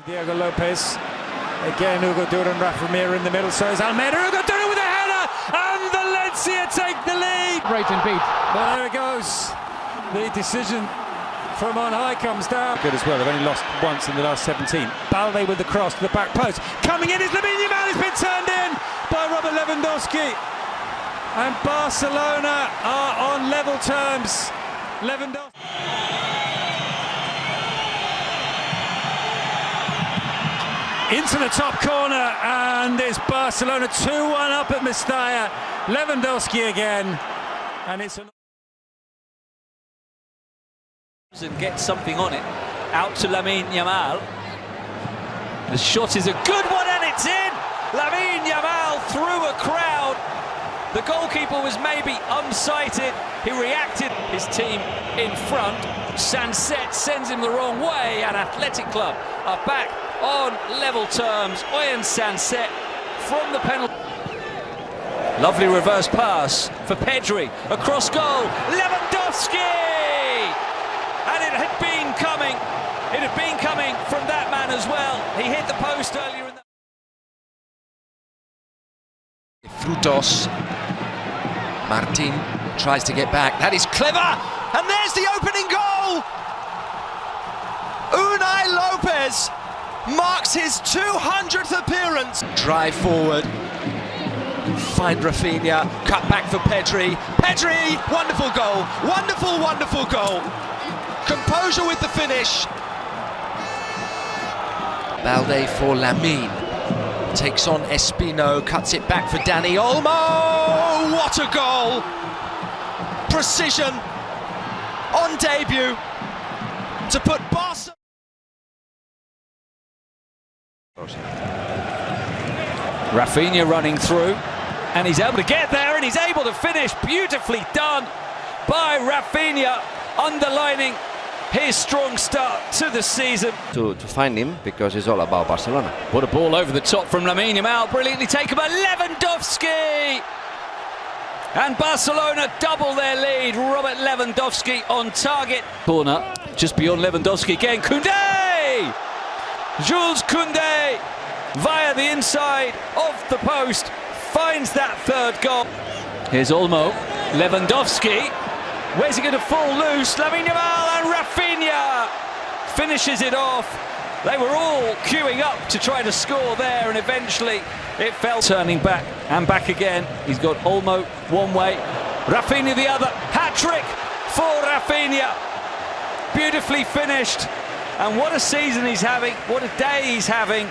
Diego Lopez, again Hugo Duran, Rafa Mir in the middle, so is Almeida. Hugo Duran with a header, and Valencia take the lead. Great and beat. Well, there it goes. The decision from on high comes down. Good as well, they've only lost once in the last 17. Balde with the cross to the back post. Coming in is Yamal, has been turned in by Robert Lewandowski. And Barcelona are on level terms. Lewandowski. Into the top corner, and it's Barcelona 2-1 up at Mestalla. Lewandowski again, and it's and get something on it. Out to Yamal. The shot is a good one, and it's in. Yamal through a crowd. The goalkeeper was maybe unsighted. He reacted. His team in front. Sanset sends him the wrong way, and Athletic Club are back on level terms. Oyan Sanset from the penalty. Lovely reverse pass for Pedri. Across goal. Lewandowski! And it had been coming. It had been coming from that man as well. He hit the post earlier in the... Frutos. Martin tries to get back. That is clever! And there's the opening goal! Unai Lopez marks his 200th appearance. Drive forward. Find Rafinha. Cut back for Pedri. Pedri! Wonderful goal. Wonderful, wonderful goal. Composure with the finish. Balde for Lamine. Takes on Espino. Cuts it back for Dani Olmo. What a goal! Precision on debut to put Barca. Rafinha running through, and he's able to get there, and he's able to finish. Beautifully done by Rafinha, underlining his strong start to the season. To find him, because it's all about Barcelona. What a ball over the top from Yamal, brilliantly taken by Lewandowski. And Barcelona double their lead. Robert Lewandowski on target. Corner, just beyond Lewandowski again. Koundé! Jules Koundé, via the inside of the post, finds that third goal. Here's Olmo, Lewandowski. Where's he going to fall loose? Yamal and Rafinha finishes it off. They were all queuing up to try to score there, and eventually it fell. Turning back and back again. He's got Olmo one way, Rafinha the other. Hat-trick for Rafinha. Beautifully finished. And what a season he's having. What a day he's having.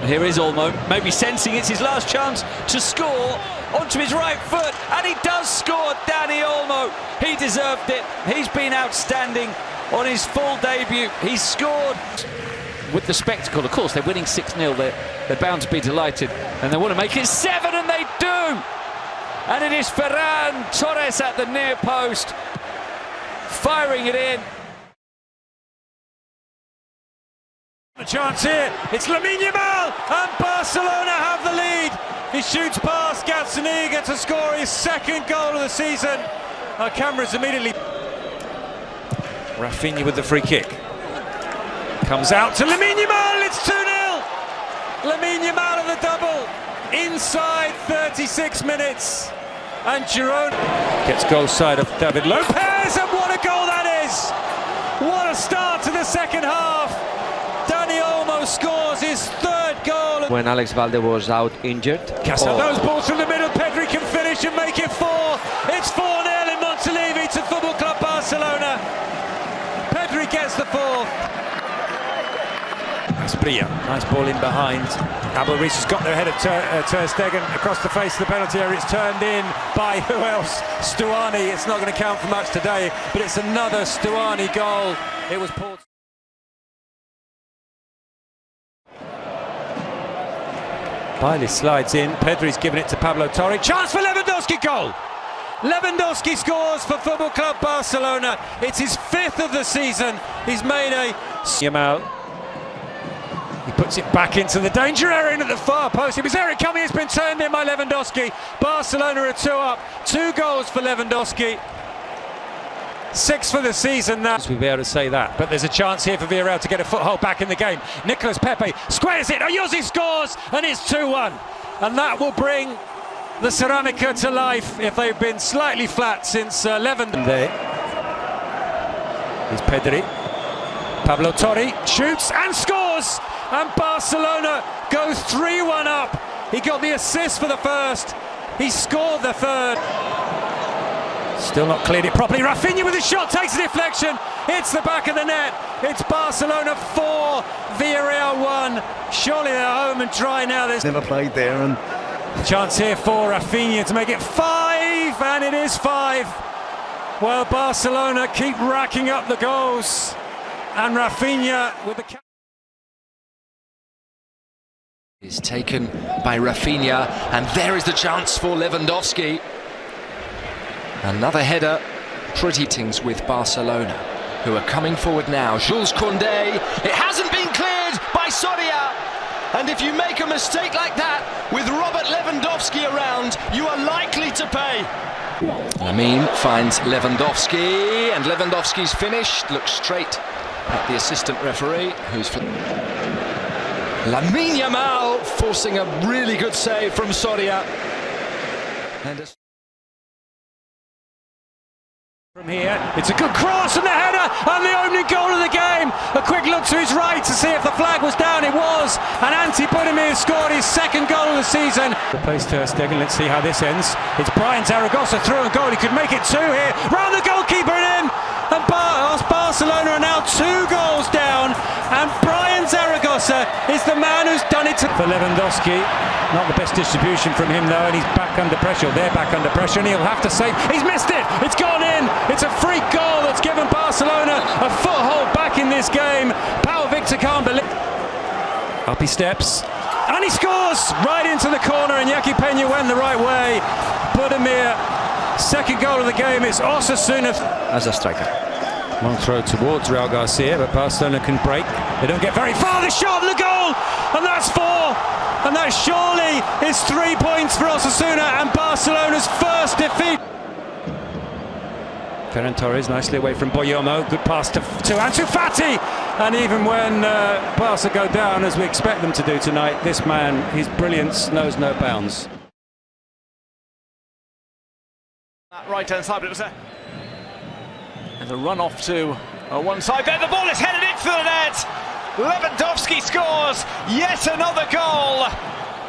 Here is Olmo, maybe sensing it's his last chance to score. Onto his right foot, and he does score. Dani Olmo, he deserved it. He's been outstanding on his full debut. He's scored with the spectacle. Of course, they're winning 6-0. They're bound to be delighted, and they want to make it 7, and they do. And it is Ferran Torres at the near post, firing it in. A chance here. It's Yamal, and Barcelona have the lead. He shoots past Gazzaniga to score his second goal of the season. Our cameras immediately. Rafinha with the free kick. Comes out to Yamal, it's 2-0. Yamal of the double. Inside 36 minutes. And Girona gets goal side of David Lopez, and what a goal that is! What a start to the second half. Dani Olmo scores his third goal. When Alex Balde was out injured. Those balls from the middle. Pedri can finish and make it 4. It's 4-0 in Montilivi to Football Club Barcelona. Pedri gets the 4th. Asprilla, nice ball in behind. Abel Reese has got their head of Ter Stegen across the face of the penalty area. It's turned in by who else? Stuani. It's not going to count for much today, but it's another Stuani goal. It was Paul. Bailey slides in, Pedri's given it to Pablo Torre, chance for Lewandowski, goal! Lewandowski scores for Football Club Barcelona. It's his 5th of the season. He's made a... Yamal. He puts it back into the danger area at the far post. It was Eric coming, it's been turned in by Lewandowski. Barcelona are 2 up, 2 goals for Lewandowski. 6 for the season now. We'll be able to say that, but there's a chance here for Villarreal to get a foothold back in the game. Nicolas Pepe squares it, Ayuso scores, and it's 2-1. And that will bring the Ceramica to life if they've been slightly flat since Levin. There is Pedri. Pablo Torre shoots and scores, and Barcelona go 3-1 up. He got the assist for the first, he scored the third. Still not cleared it properly. Rafinha with a shot, takes a deflection. It's the back of the net. It's Barcelona 4, Villarreal 1. Surely they're home and dry now. There's never played there, and chance here for Rafinha to make it 5, and it is 5. Well, Barcelona keep racking up the goals, and Rafinha with the is taken by Rafinha, and there is the chance for Lewandowski. Another header, pretty things with Barcelona, who are coming forward now. Jules Koundé, it hasn't been cleared by Soria. And if you make a mistake like that with Robert Lewandowski around, you are likely to pay. Lamine finds Lewandowski, and Lewandowski's finished. Looks straight at the assistant referee, who's for Lamine Yamal, forcing a really good save from Soria. And from here, it's a good cross and the header and the opening goal of the game. A quick look to his right to see if the flag was down. It was, and Ante Budimir scored his second goal of the season. The place to Sterling. Let's see how this ends. It's Brian Zaragoza through and goal. He could make it 2 here. Round the goalkeeper and in. And Barcelona are now 2 goals down. And Brian Zaragoza is the man who's done it for Lewandowski. Not the best distribution from him though, and he's back under pressure. They're back under pressure, and he'll have to save. He's missed it. It's gone in. It's a free goal that's given Barcelona a foothold back in this game. Pau Victor can't believe. Up he steps, and he scores right into the corner. And Iñaki Peña went the right way. Budimir, second goal of the game. It's Osasuna as a striker. Long throw towards Real Garcia, but Barcelona can break. They don't get very far. The shot and the goal, and that's 4. And that surely is 3 points for Osasuna and Barcelona's first defeat. Ferran Torres nicely away from Boyomo. Good pass to Ansu Fati. And even when Barca go down, as we expect them to do tonight, this man, his brilliance knows no bounds. That right-hand side, but it was a run off to one side. There, the ball is headed into the net. Lewandowski scores yet another goal.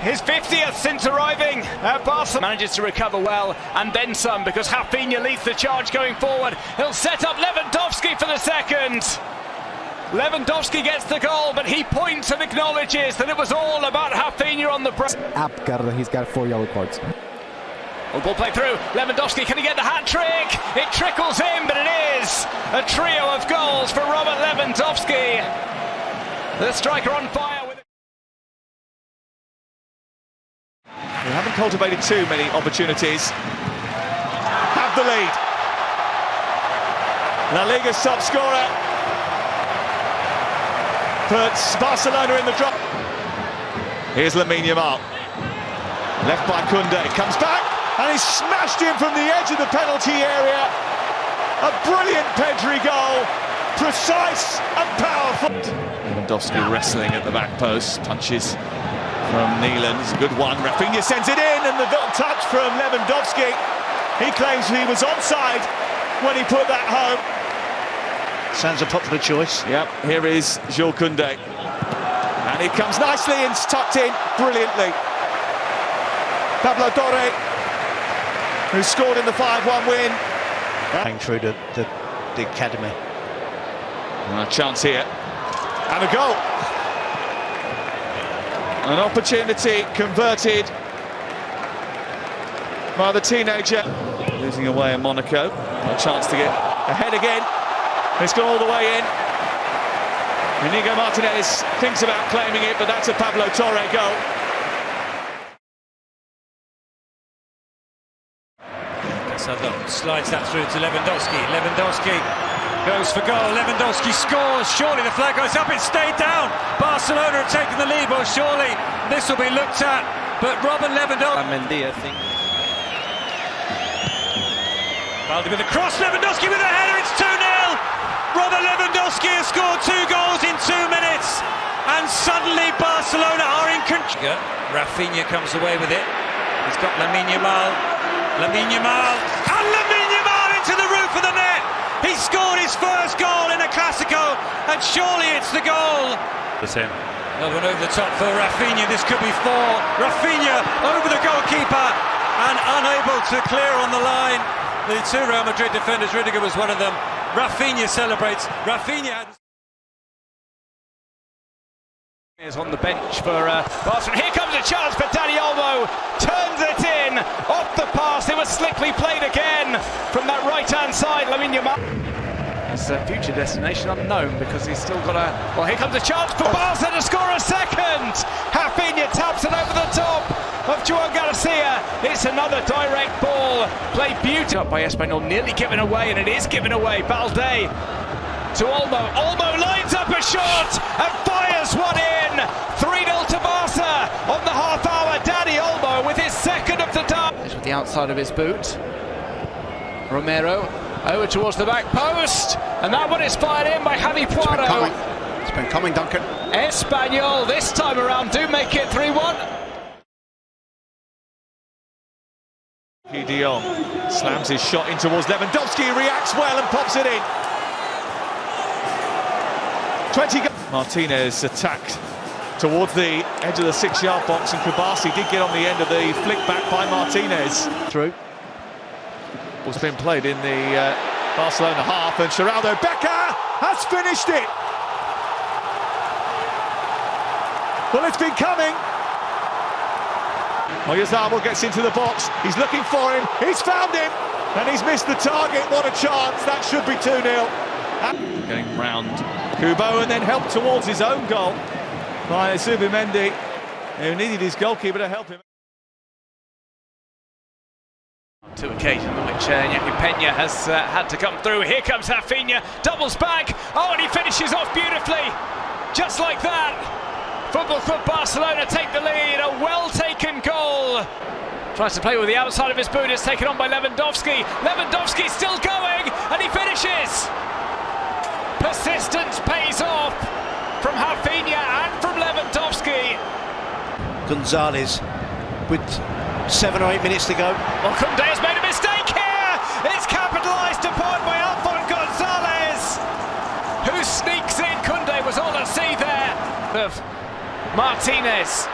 His 50th since arriving at Barcelona. Manages to recover well and then some, because Rafinha leads the charge going forward. He'll set up Lewandowski for the second. Lewandowski gets the goal, but he points and acknowledges that it was all about Rafinha on the break. He's got 4 yellow cards. Ball play through. Lewandowski, can he get the hat-trick? It trickles in, but it is a trio of goals for Robert Lewandowski. The striker on fire with it. We haven't cultivated too many opportunities. Have the lead. La Liga's top scorer puts Barcelona in the drop. Here's Lamine Yamal. Left by Koundé. Comes back and he's smashed in from the edge of the penalty area. A brilliant Pedri goal. Precise and powerful. Lewandowski wrestling at the back post. Punches from Neelan. It's a good one. Rafinha sends it in, and the little touch from Lewandowski. He claims he was onside when he put that home. Sounds a popular choice. Yep, here is Jules Koundé. And it comes nicely and it's tucked in brilliantly. Pablo Torre, who scored in the 5-1 win. Playing through the academy. And a chance here. And a goal. An opportunity converted by the teenager. Losing away in Monaco. A chance to get ahead again. It's gone all the way in. Inigo Martinez thinks about claiming it, but that's a Pablo Torre goal. Slides that through to Lewandowski. Lewandowski goes for goal. Lewandowski scores. Surely the flag goes up. It stayed down. Barcelona have taken the lead. Well, surely this will be looked at. But Robert Lewandowski. Mendy, I think. Balde with a cross, Lewandowski with a header, it's 2-0! Robert Lewandowski has scored 2 goals in 2 minutes, and suddenly Barcelona are in control. Rafinha comes away with it. He's got Lamine Yamal, and Lamine Yamal into the roof of the net. He scored his first goal in a Clasico, and surely it's the goal. It's him. Another one over the top for Rafinha. This could be 4. Rafinha over the goalkeeper and unable to clear on the line. The 2 Real Madrid defenders, Rudiger was one of them. Rafinha celebrates. Rafinha is on the bench for Barcelona. Here comes a chance for Dani Olmo. Turns it in off the pass. It was slickly played again from that right-hand side. Lamine Yamal. His future destination unknown because he's still got a... Well, here comes a chance for Barca to score a second. Rafinha taps it over the top of Joan Garcia. It's another direct ball. Played beautifully up by Espanyol, nearly given away, and it is given away. Balde to Olmo. Olmo lines up a shot and fires one in. 3-0 to Barca on the half hour. Dani Olmo with his second of the day. With the outside of his boot. Romero over towards the back post, and that one is fired in by Javi Puaro. It's been coming, Duncan. Espanyol this time around do make it 3-1. De Jong slams his shot in towards Lewandowski, reacts well and pops it in. 20. Martinez attacked towards the edge of the 6-yard box, and Kubasi did get on the end of the flick back by Martinez. Through. Ball's been played in the Barcelona half, and Geraldo Becker has finished it. Well, it's been coming. Oyarzabal gets into the box. He's looking for him. He's found him, and he's missed the target. What a chance! That should be 2-0. Getting round Kubo, and then helped towards his own goal by Zubimendi, who needed his goalkeeper to help him. 2 occasions on which Iñaki Peña has had to come through. Here comes Rafinha, doubles back. Oh, and he finishes off beautifully. Just like that. Football Club Barcelona take the lead. A well-taken goal. Tries to play with the outside of his boot. It's taken on by Lewandowski. Lewandowski still going, and he finishes. Persistence pays off from Rafinha and from Lewandowski. Gonzalez with 7 or 8 minutes to go. Well, Koundé has made a mistake here. It's capitalised upon by Alphonse Gonzalez, who sneaks in. Koundé was all at sea there. Of Martinez.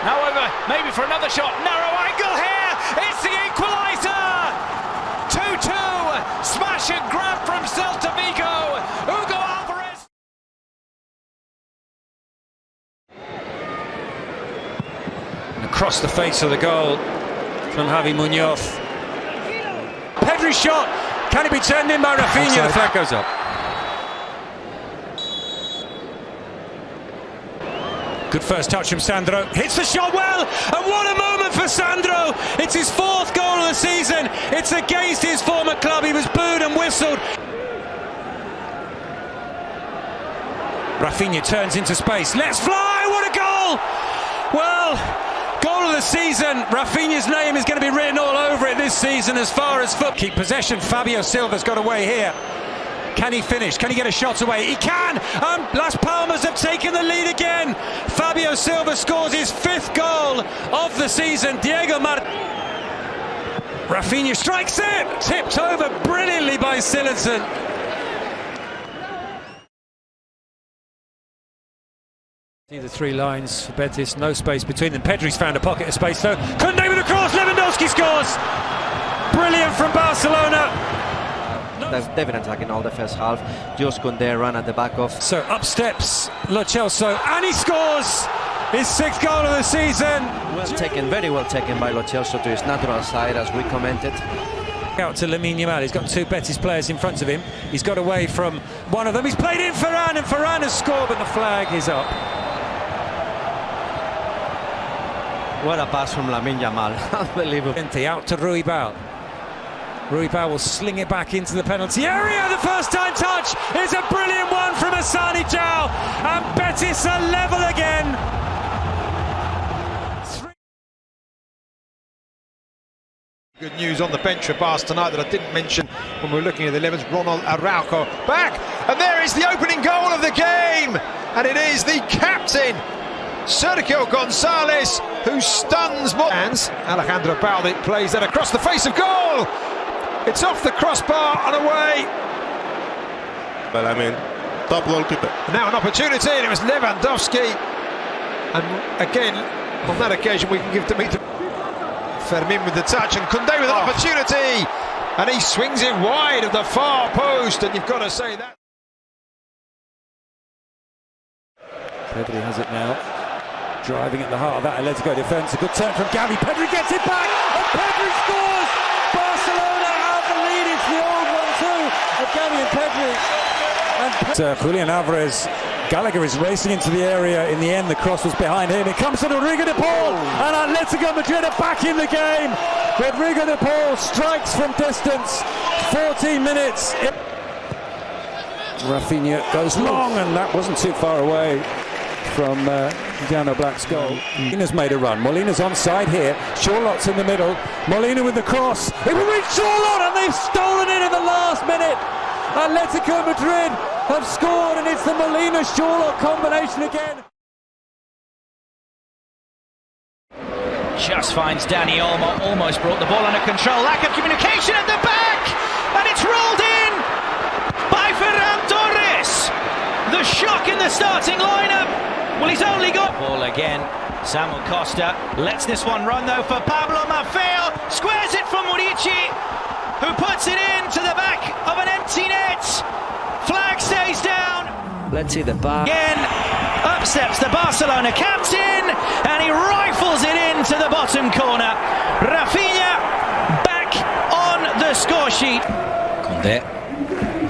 However, maybe for another shot. Narrow angle here. It's the equaliser. 2-2. Smash and grab from Celta Vigo. Hugo Alvarez. across the face of the goal from Javi Munoz. Pedri's shot. Can it be turned in by Rafinha? The flag goes up. Good first touch from Sandro. Hits the shot well, and what a moment for Sandro! It's his 4th goal of the season. It's against his former club. He was booed and whistled. Rafinha turns into space. Let's fly! What a goal! Well, goal of the season. Rafinha's name is going to be written all over it this season as far as foot. Keep possession. Fabio Silva's got away here. Can he finish? Can he get a shot away? He can! Las Palmas have taken the lead again. Fabio Silva scores his 5th goal of the season. Rafinha strikes it! Tipped over brilliantly by Silensen. See the 3 lines for Betis, no space between them. Pedri's found a pocket of space though. Koundé with a cross, Lewandowski scores! Brilliant from Barcelona. They've been attacking all the first half. Just Koundé run at the back of. So up steps Lo Celso, and he scores his 6th goal of the season. Well taken, very well taken by Lo Celso to his natural side, as we commented. Out to Lamine Yamal. He's got 2 Betis players in front of him. He's got away from one of them. He's played in Ferran, and Ferran has scored, but the flag is up. What a pass from Lamine Yamal. Unbelievable. Out to Ruibal. Ruibal will sling it back into the penalty area. The first time touch is a brilliant one from Asani Jao, and Betis are level again. Good news on the bench for Barca tonight that I didn't mention when we were looking at the 11s. Ronald Araujo back, and there is the opening goal of the game, and it is the captain, Sergio Gonzalez, who stuns hands. Alejandro Balde plays that across the face of goal. It's off the crossbar and away. But I mean, top goalkeeper. Now an opportunity, and it was Lewandowski. And again, on that occasion, we can give Dimitri Fermin with the touch, and Koundé with an opportunity, and he swings it wide of the far post, and you've got to say that. Pedri has it now, driving at the heart of that Atletico defence. A good turn from Gavi. Pedri gets it back, and Pedri scores. Barcelona have the lead. It's the old 1-2 of Gavi and Pedri. And Julian Alvarez. Gallagher is racing into the area. In the end, the cross was behind him. It comes to Rodrigo de Paul, and Atletico Madrid are back in the game. Rodrigo de Paul strikes from distance. 14 minutes. Rafinha goes long, and that wasn't too far away from Diano Black's goal. Molina's made a run. Molina's onside here. Charlotte's in the middle. Molina with the cross. It will reach Charlotte, and they've stolen it in the last minute. Atletico Madrid have scored, and it's the Molina-Charlotte combination again. Just finds Dani Olmo, almost brought the ball under control. Lack of communication at the back, and it's rolled in by Ferran Torres. The shock in the starting lineup. Well, he's only got ball again. Samuel Costa lets this one run though for Pablo Maffeo. Squares it from Murici, who puts it into the back of an empty net. Flag stays down. Let's see the bar. Again, up steps the Barcelona captain, and he rifles it into the bottom corner. Rafinha back on the score sheet. Koundé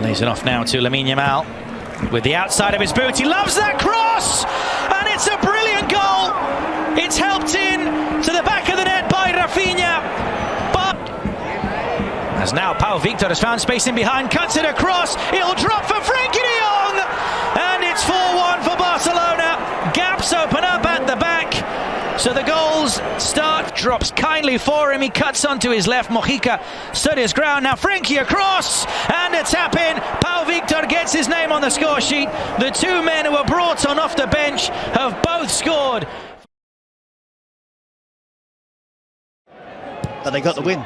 lays it off now to Lamine Yamal with the outside of his boot. He loves that cross, and it's a brilliant goal. It's helped in to the back of the net by Rafinha. As now Pau Victor has found space in behind, cuts it across, it'll drop for Frenkie de Jong, and it's 4-1 for Barcelona. Gaps open up at the back, so the goals start. Drops kindly for him, he cuts onto his left, Mojica stood his ground, now Frenkie across, and a tap in. Pau Victor gets his name on the score sheet. The two men who were brought on off the bench have both scored. And they got the win.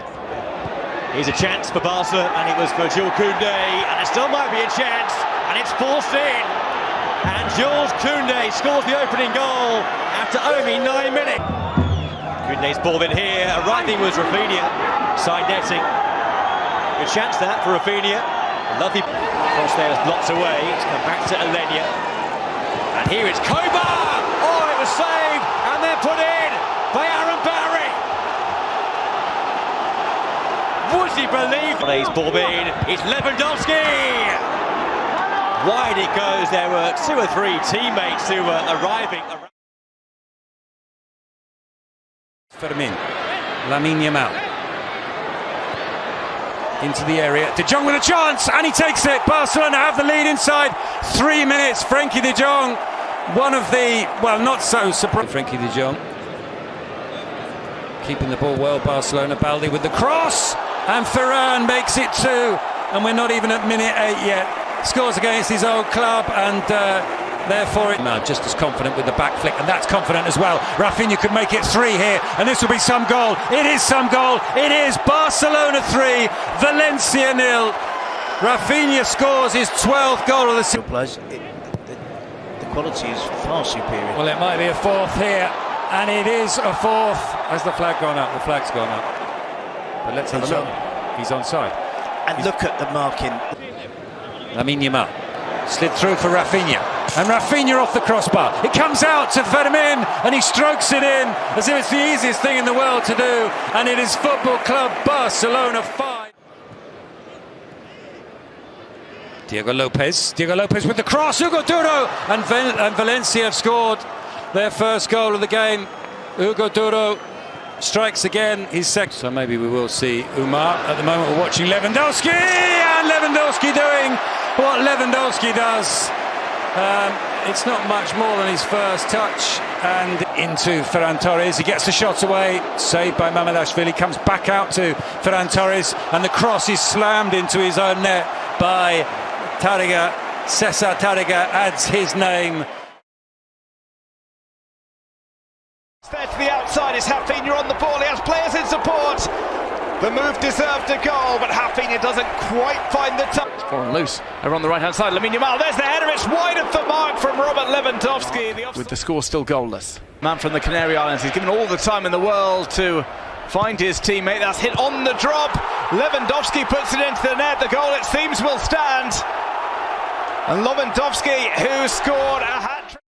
Here's a chance for Barca, and it was for Jules Koundé, and it still might be a chance, and it's forced in. And Jules Koundé scores the opening goal after only 9 minutes. Koundé's ball in here, a right thing was Rafinha, side netting. Good chance that for Rafinha. A lovely cross there was blocked away. It's come back to Alenia. And here it's Koba! Oh, it was saved, and then put in by Aaron Barry. Would he believe that he's ball in? It's Lewandowski! Wide it goes. There were 2 or 3 teammates who were arriving. Fermin, Lamine Yamal into the area. De Jong with a chance, and he takes it. Barcelona have the lead inside 3 minutes. Frenkie de Jong, one of the, well, not so surprising. Frenkie de Jong keeping the ball well. Barcelona. Balde with the cross, and Ferran makes it 2, and we're not even at minute 8 yet. Scores against his old club, and therefore just as confident with the back flick, and that's confident as well. Rafinha could make it 3 here, and this will be some goal. It is some goal. It is Barcelona 3, Valencia 0. Rafinha scores his 12th goal of the season. The quality is far superior. Well, it might be a 4th here, and it is a 4th. Has the flag gone up? The flag's gone up. But let's have a look. He's onside. And look at the marking. Lamine Yamal slid through for Rafinha, and Rafinha off the crossbar. It comes out to Fermin, and he strokes it in as if it's the easiest thing in the world to do, and it is Football Club Barcelona 5. Diego Lopez with the cross. Hugo Duro and Valencia have scored their first goal of the game. Hugo Duro strikes again, his second. So maybe we will see Umar. At the moment we're watching Lewandowski, and Lewandowski doing what Lewandowski does. It's not much more than his first touch. And into Ferran Torres. He gets the shot away. Saved by Mamadashvili. Comes back out to Ferran Torres. And the cross is slammed into his own net by Tariga. Cesar Tariga adds his name. There to the outside is Rafinha on the ball. He has players in support. The move deserved a goal, but Rafinha doesn't quite find the touch. Fallen loose over on the right-hand side. Yamal, there's the header. It's wide of the mark from Robert Lewandowski. With the score still goalless. Man from the Canary Islands. He's given all the time in the world to find his teammate. That's hit on the drop. Lewandowski puts it into the net. The goal, it seems, will stand. And Lewandowski, who scored a hat-trick.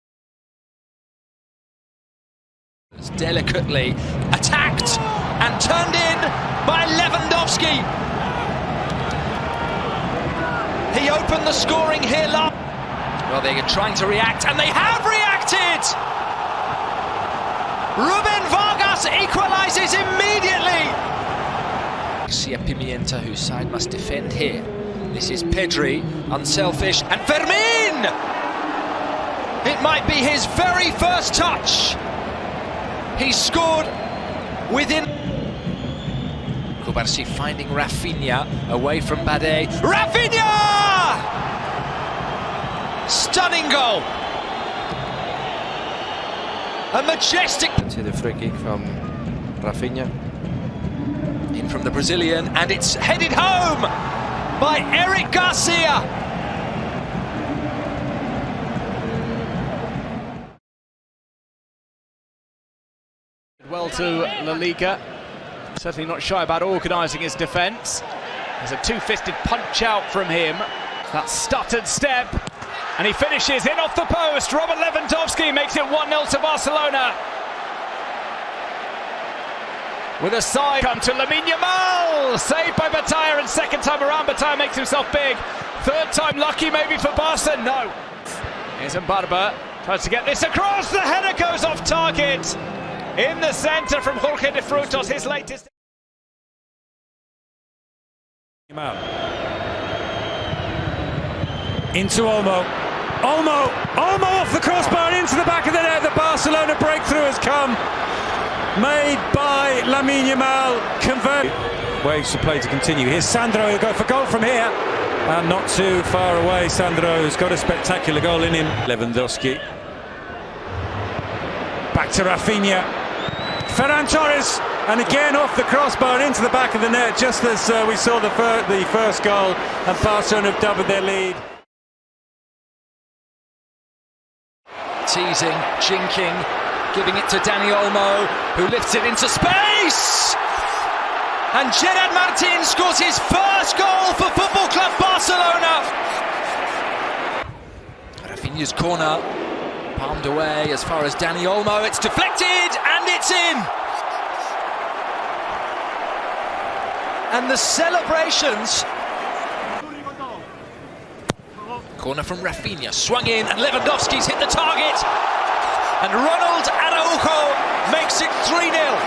Delicately attacked and turned in by Lewandowski. He opened the scoring here. Well, they're trying to react, and they have reacted. Ruben Vargas equalises immediately. Garcia Pimienta, whose side must defend here. This is Pedri, unselfish, and Fermin! It might be his very first touch. He scored within. Kubarsi finding Rafinha away from Bade. Rafinha! Stunning goal. A majestic. See the free kick from Rafinha. In from the Brazilian, and it's headed home by Eric Garcia. Well to La Liga, certainly not shy about organising his defence. There's a two-fisted punch out from him. That stuttered step, and he finishes in off the post. Robert Lewandowski makes it 1-0 to Barcelona. With a side come to Yamal, saved by Bataya, and second time around Bataya makes himself big. Third time lucky maybe for Barca, no. Here's Mbarba, tries to get this across, the header goes off target. In the centre from Jorge de Frutos, his latest. Into Olmo. Olmo off the crossbar and into the back of the net. The Barcelona breakthrough has come. Made by Yamal. Waves to play to continue. Here's Sandro, he'll go for goal from here. And not too far away. Sandro's got a spectacular goal in him. Lewandowski. Back to Rafinha. Ferran Torres, and again off the crossbar and into the back of the net, just as we saw the first goal, and Barcelona have doubled their lead. Teasing, jinking, giving it to Dani Olmo, who lifts it into space! And Gerard Martin scores his first goal for Football Club Barcelona! Rafinha's corner. Palmed away as far as Dani Olmo, it's deflected and it's in! And the celebrations. Corner from Rafinha, swung in, and Lewandowski's hit the target. And Ronald Araujo makes it 3-0.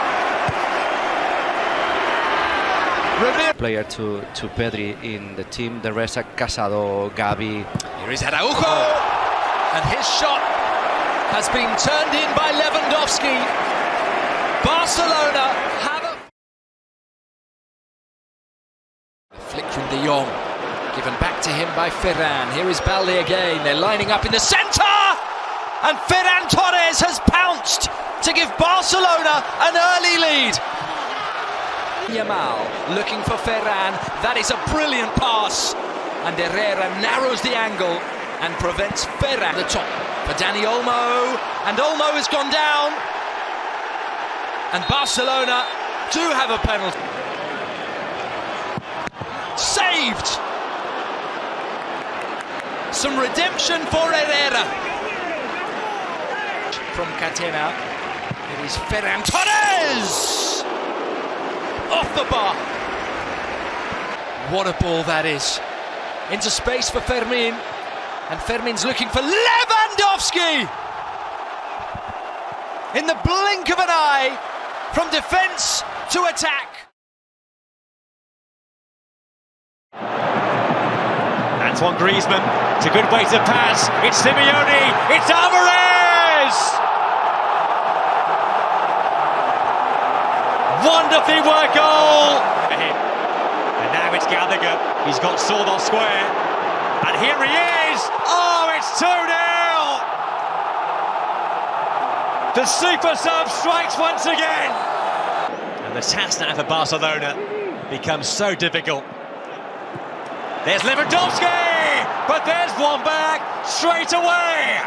Player to Pedri in the team, the rest are Casado, Gavi. Here is Araujo, and his shot has been turned in by Lewandowski. Barcelona have a flick from De Jong, given back to him by Ferran. Here is Balde again. They're lining up in the centre, and Ferran Torres has pounced to give Barcelona an early lead. Yamal looking for Ferran. That is a brilliant pass, and Herrera narrows the angle and prevents Ferran at the top for Dani Olmo, and Olmo has gone down, and Barcelona do have a penalty. Saved! Some redemption for Herrera. From Catena, it is Ferran Torres! Off the bar. What a ball that is. Into space for Fermin. And Fermin's looking for Lewandowski! In the blink of an eye, from defence to attack. And Antoine Griezmann, it's a good way to pass, it's Simeone, it's Alvarez! Wonderfully worked goal! And now it's Gallagher, he's got Sordon square, and here he is! Oh, it's 2-0! The super sub strikes once again! And the task now for Barcelona becomes so difficult. There's Lewandowski, but there's one back straight away.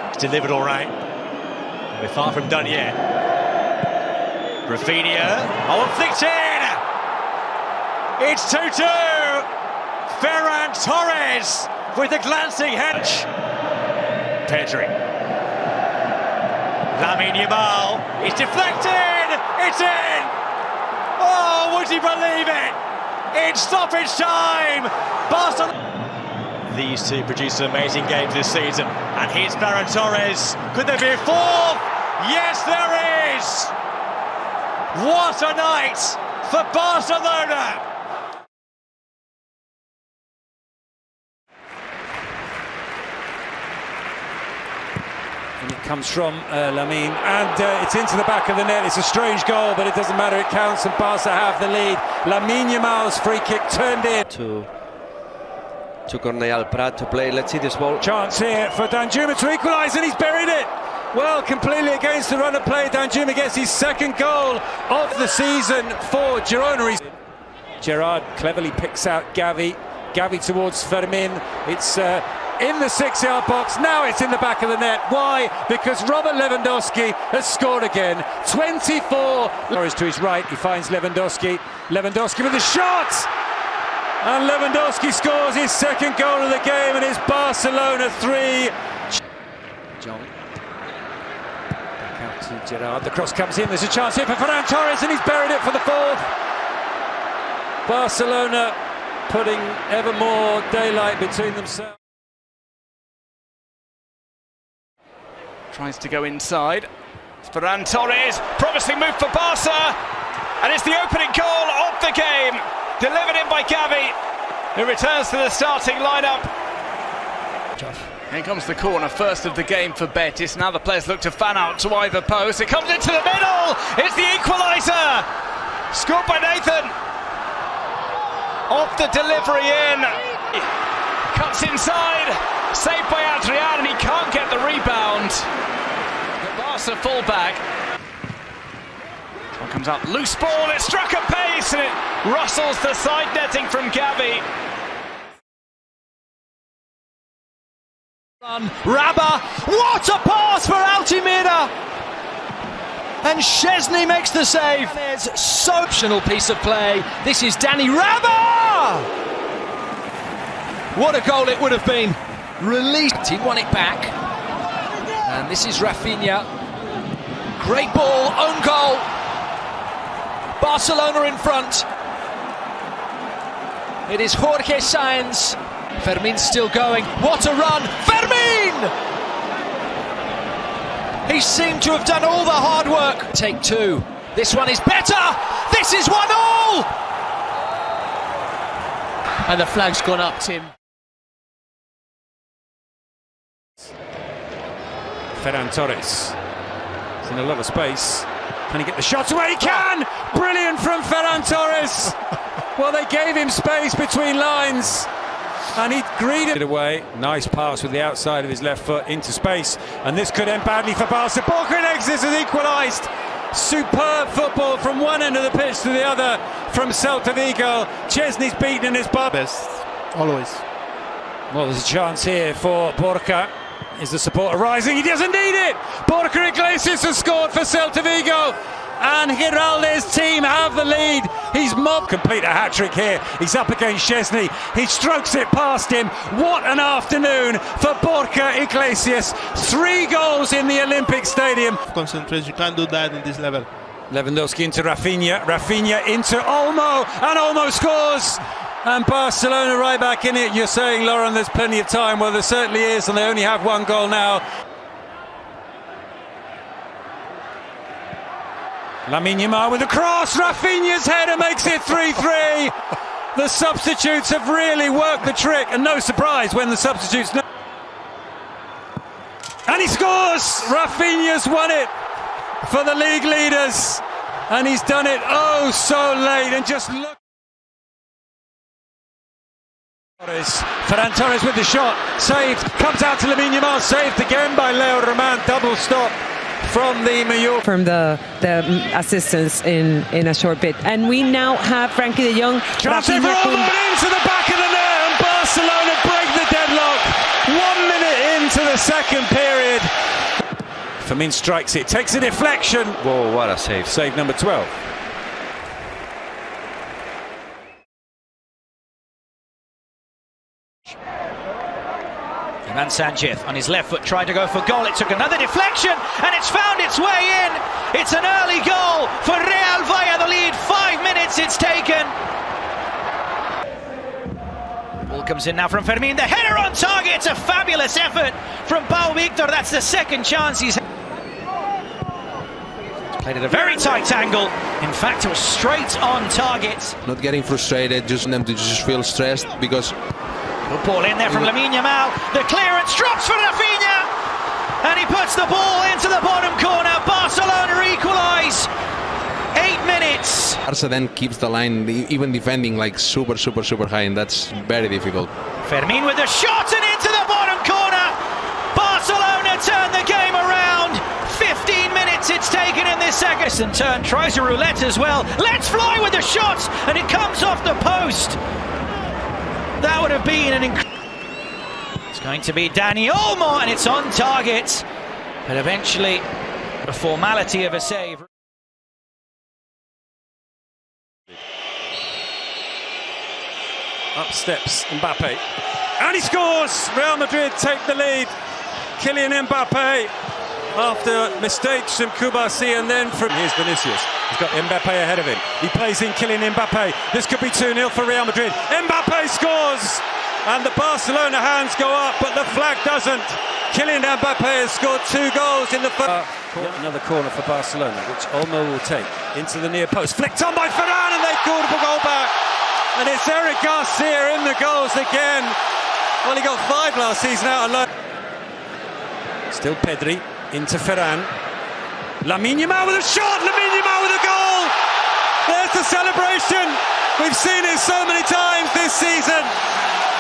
It's delivered all right. And we're far from done yet. Rafinha, inflicted. It's 2-2. Ferran Torres with a glancing hedge. Pedri. Lamine Yamal, it's deflected. It's in. Oh, would you believe it? It's stoppage time! Barcelona. These two produced some amazing games this season. And here's Ferran Torres. Could there be a fourth? Yes, there is! What a night for Barcelona! And it comes from Lamine, and it's into the back of the net. It's a strange goal, but it doesn't matter, it counts, and Barca have the lead. Lamine Yamal's free kick turned in. To Cornellà Prat to play. Let's see this ball. Chance here for Danjuma to equalise, and he's buried it. Well, completely against the run of play. Danjuma gets his second goal of the season for Girona. Gerard cleverly picks out Gavi. Gavi towards Fermin. It's in the 6-yard box. Now it's in the back of the net. Why? Because Robert Lewandowski has scored again. 24. Torres to his right. He finds Lewandowski. Lewandowski with a shot. And Lewandowski scores his second goal of the game, and it's Barcelona 3. John. Back out to Gerard. The cross comes in. There's a chance here for Ferran Torres, and he's buried it for the fourth. Barcelona putting ever more daylight between themselves. Tries to go inside. It's Ferran Torres, promising move for Barca, and it's the opening goal of the game, delivered in by Gavi, who returns to the starting lineup. Here comes the corner, first of the game for Betis. Now the players look to fan out to either post. It comes into the middle. It's the equaliser, scored by Nathan. Off the delivery in, cuts inside, saved by Adrian, and he can't get the rebound. The Barca fullback. One comes up, loose ball, it struck a pace, and it rustles the side netting from Gavi. Rabba, what a pass for Altimira! And Szczesny makes the save. There's a so optional piece of play. This is Danny Rabba! What a goal it would have been. Released, he won it back. And this is Rafinha. Great ball, own goal. Barcelona in front. It is Jorge Sáenz. Fermin's still going. What a run! Fermin! He seemed to have done all the hard work. Take two. This one is better! This is 1-1! And the flag's gone up, Tim. Ferran Torres. He's in a lot of space. Can he get the shot away? He can! Brilliant from Ferran Torres! Well, they gave him space between lines, and he greeted it away. Nice pass with the outside of his left foot into space, and this could end badly for Barca. Borja Iglesias has equalised. Superb football from one end of the pitch to the other from Celta Vigo. Szczesny's beaten in his bar. Best, always. Well, there's a chance here for Borja. Is the supporter rising? He doesn't need it! Borja Iglesias has scored for Celta Vigo, and Giralde's team have the lead. He's mobbed. Complete a hat-trick here. He's up against Szczesny. He strokes it past him. What an afternoon for Borja Iglesias. 3 goals in the Olympic Stadium. Concentration, you can't do that in this level. Lewandowski into Rafinha. Rafinha into Olmo, and Olmo scores. And Barcelona right back in it. You're saying, Lauren, there's plenty of time. Well, there certainly is, and they only have 1 goal now. Lamine Yamal with a cross. Rafinha's header makes it 3-3. The substitutes have really worked the trick, and no surprise when the substitutes... And he scores! Rafinha's won it for the league leaders, and he's done it oh so late, and just look... Ferran Torres with the shot, saved, comes out to Yamal, saved again by Leo Roman, double stop from the Mallorca. From the assistance in a short bit. And we now have Frankie de Jong. Chance for Rafinha into the back of the net, and Barcelona break the deadlock. 1 minute into the second period. Fermin strikes it, takes a deflection. Whoa, what a save. Save number 12. Ivan Sanchez on his left foot tried to go for goal. It took another deflection and it's found its way in. It's an early goal for Real Valladolid. 5 minutes it's taken. Ball comes in now from Fermin. The header on target. It's a fabulous effort from Pau Victor. That's the second chance he's played at a very tight angle. In fact, it was straight on target. Not getting frustrated, just them to just feel stressed because... Good ball in there from Lamine Yamal. The clearance drops for Rafinha, and he puts the ball into the bottom corner. Barcelona equalise. 8 minutes. Barca then keeps the line, even defending like super high, and that's very difficult. Fermin with the shot and into the bottom corner. Barcelona turn the game around. 15 minutes it's taken in this second. Turn tries a roulette as well. Let's fly with the shot, and it comes off the post. That would have been an It's going to be Dani Olmo, and it's on target. But eventually, the formality of a save. Up steps Mbappe. And he scores! Real Madrid take the lead. Kylian Mbappe, after mistakes from Kubasi, and then from... Here's Vinicius. He's got Mbappe ahead of him. He plays in Kylian Mbappe. This could be 2-0 for Real Madrid. Mbappe scores! And the Barcelona hands go up, but the flag doesn't. Kylian Mbappe has scored 2 goals in the first... Another corner for Barcelona, which Olmo will take into the near post. Flicked on by Ferran, and they called a goal back. And it's Eric Garcia in the goals again. Well, he got 5 last season out alone. Still Pedri. Into Ferran. Lamine Yamal with a shot. Lamine Yamal with a goal. There's the celebration. We've seen it so many times this season.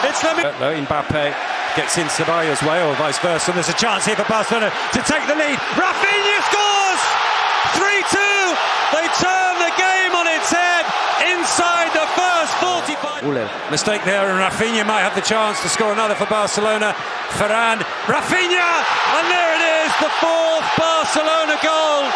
It's Lamine. Mbappe gets in Ceballos' way, or vice versa. And there's a chance here for Barcelona to take the lead. Rafinha scores. 3-2. They turn the game on its head inside the first 45. Mistake there, and Rafinha might have the chance to score another for Barcelona. Ferran, Rafinha, and there it is, the 4th Barcelona goal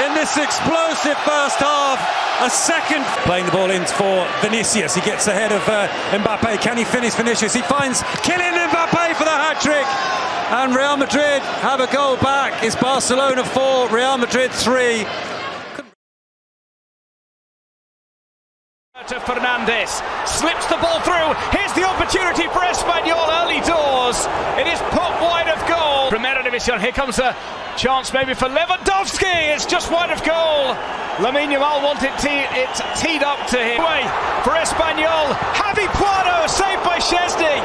in this explosive first half. A second. Playing the ball in for Vinicius. He gets ahead of Mbappe. Can he finish Vinicius? He finds Kylian Mbappe for the hat-trick. And Real Madrid have a goal back. It's Barcelona 4, Real Madrid 3. To Fernandez, slips the ball through. Here's the opportunity for Espanyol early doors. It is put wide of goal. Primera División. Here comes a chance maybe for Lewandowski. It's just wide of goal. Lamine Yamal wanted it teed up to him. Way for Espanyol. Javi Puado saved by Szczesny.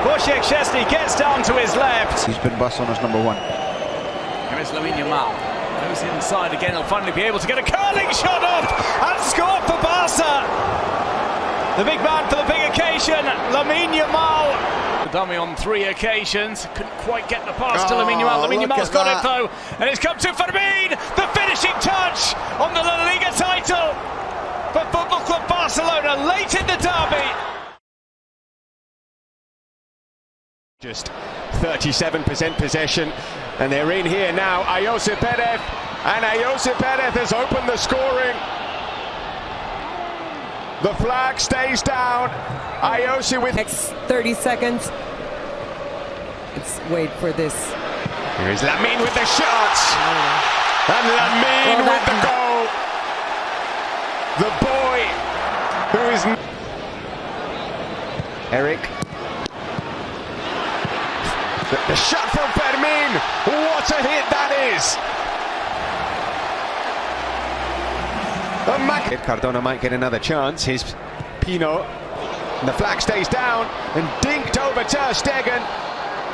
Wojciech Szczesny gets down to his left. He's been Barcelona's number 1. Here is Lamine Yamal. Goes inside again, he'll finally be able to get a curling shot off and score for Barca. The big man for the big occasion, Lamine Yamal. The dummy on 3 occasions, couldn't quite get the pass to Lamine Yamal. Lamine Yamal's got it though, and it's come to Fermin, the finishing touch on the La Liga title for Football Club Barcelona late in the derby. Just 37% possession, and they're in here now. Ayoze Perez, and Ayoze Perez has opened the scoring. The flag stays down. Ayoze with next 30 seconds. Let's wait for this. Here is Lamine with the shot, and Lamine with the goal. The boy who is Eric. The shot from Fermin. What a hit that is. Cardona might get another chance. His Pino. And the flag stays down and dinked over Ter Stegen.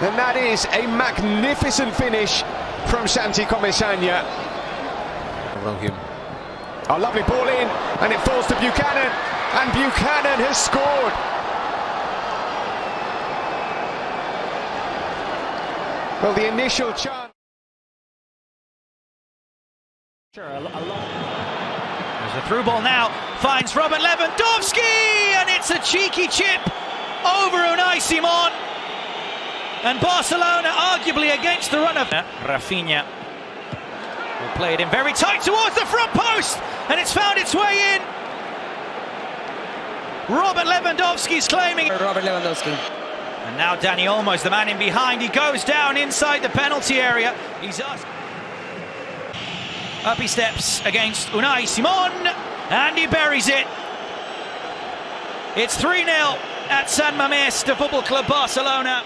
And that is a magnificent finish from Santi Comesaña. Around him. A lovely ball in, and it falls to Buchanan, and Buchanan has scored. Well, the initial chance. There's a through ball now, finds Robert Lewandowski, and it's a cheeky chip over Unai Simon. And Barcelona arguably against the run of Rafinha. Will play it in very tight towards the front post, and it's found its way in. Robert Lewandowski's claiming it. Robert Lewandowski. And now Dani Olmo's the man in behind. He goes down inside the penalty area. He's asked. Up he steps against Unai Simon, and he buries it. It's 3-0 at San Mamés to Football Club Barcelona.